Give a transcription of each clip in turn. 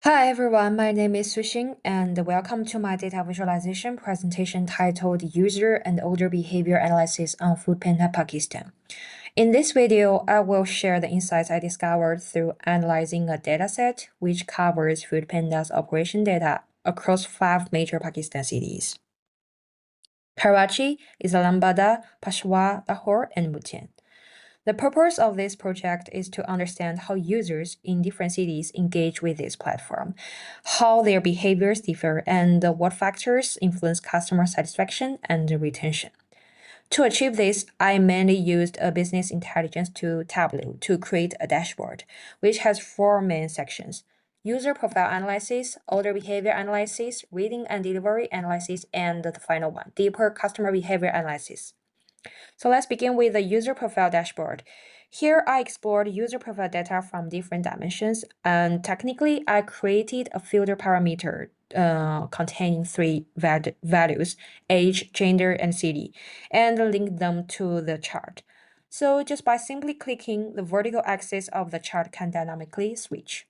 Hi everyone, my name is XING and welcome to my data visualization presentation titled User and Order Behavior Analysis on Foodpanda Pakistan. In this video, I will share the insights I discovered through analyzing a dataset which covers Foodpanda's operation data across 5 major Pakistan cities: Karachi, Islamabad, Peshawar, Lahore, and Mutian. The purpose of this project is to understand how users in different cities engage with this platform, how their behaviors differ, and what factors influence customer satisfaction and retention. To achieve this, I mainly used a business intelligence tool Tableau to create a dashboard, which has 4 main sections: user profile analysis, order behavior analysis, reading and delivery analysis, and the final one, deeper customer behavior analysis. So let's begin with the user profile dashboard. Here I explored user profile data from different dimensions, and technically I created a filter parameter containing 3 values: age, gender, and city, and linked them to the chart. So just by simply clicking, the vertical axis of the chart can dynamically switch.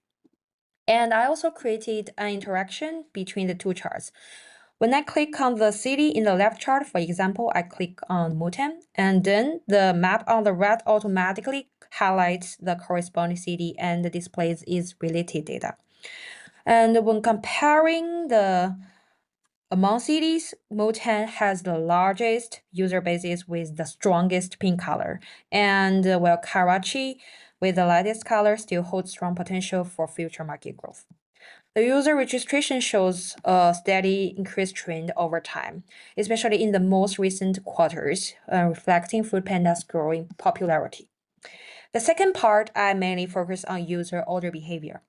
And I also created an interaction between the two charts. When I click on the city in the left chart, for example, I click on Mutian, and then the map on the right automatically highlights the corresponding city and displays its related data. And when comparing among cities, Mutian has the largest user bases with the strongest pink color, and while Karachi, with the lightest color, still holds strong potential for future market growth. The user registration shows a steady increased trend over time, especially in the most recent quarters, reflecting Foodpanda's growing popularity. The second part, I mainly focus on user order behavior.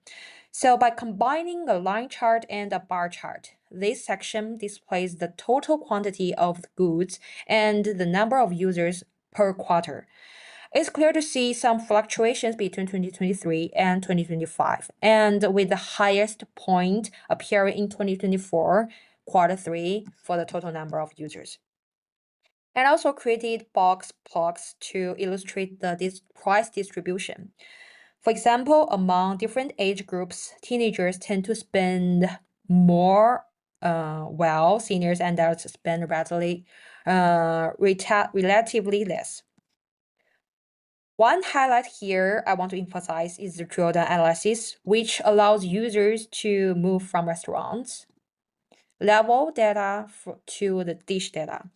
So by combining a line chart and a bar chart, this section displays the total quantity of the goods and the number of users per quarter. It's clear to see some fluctuations between 2023 and 2025, and with the highest point appearing in 2024, quarter 3, for the total number of users. And also created box plots to illustrate the price distribution. For example, among different age groups, teenagers tend to spend more, while seniors and adults spend relatively less. One highlight here I want to emphasize is the drill down analysis, which allows users to move from restaurants level data to the dish data.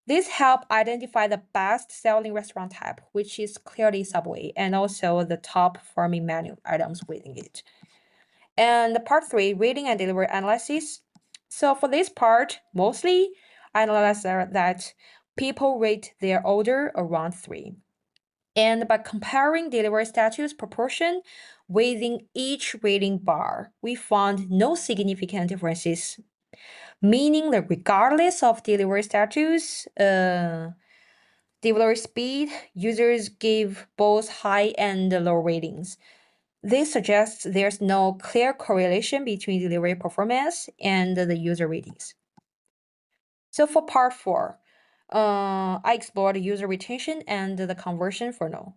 This helps identify the best selling restaurant type, which is clearly Subway, and also the top performing menu items within it. And part 3, reading and delivery analysis. So for this part, mostly I analyze that people rate their order around 3. And by comparing delivery status proportion within each rating bar, we found no significant differences, meaning that regardless of delivery status, delivery speed, users give both high and low ratings. This suggests there's no clear correlation between delivery performance and the user ratings. So for part 4, I explored user retention and the conversion funnel.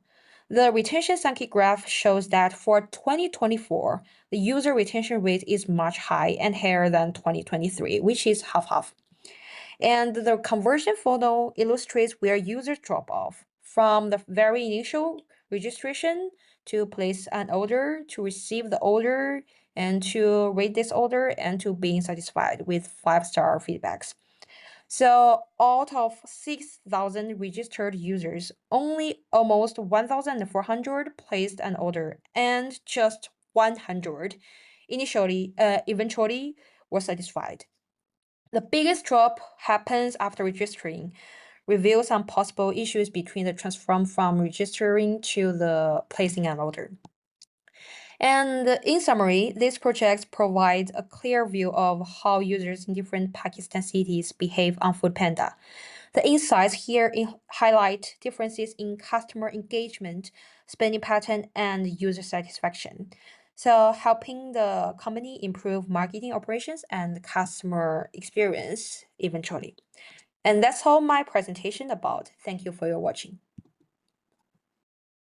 The retention Sankey graph shows that for 2024, the user retention rate is much higher and higher than 2023, which is half-half. And the conversion funnel illustrates where users drop off from the very initial registration to place an order, to receive the order, and to rate this order, and to being satisfied with 5-star feedbacks. So out of 6,000 registered users, only almost 1,400 placed an order, and just 100 eventually were satisfied. The biggest drop happens after registering, reveals some possible issues between the transform from registering to the placing an order. And in summary, this project provides a clear view of how users in different Pakistan cities behave on Foodpanda. The insights here highlight differences in customer engagement, spending pattern, and user satisfaction, so helping the company improve marketing operations and customer experience eventually. And that's all my presentation about. Thank you for your watching.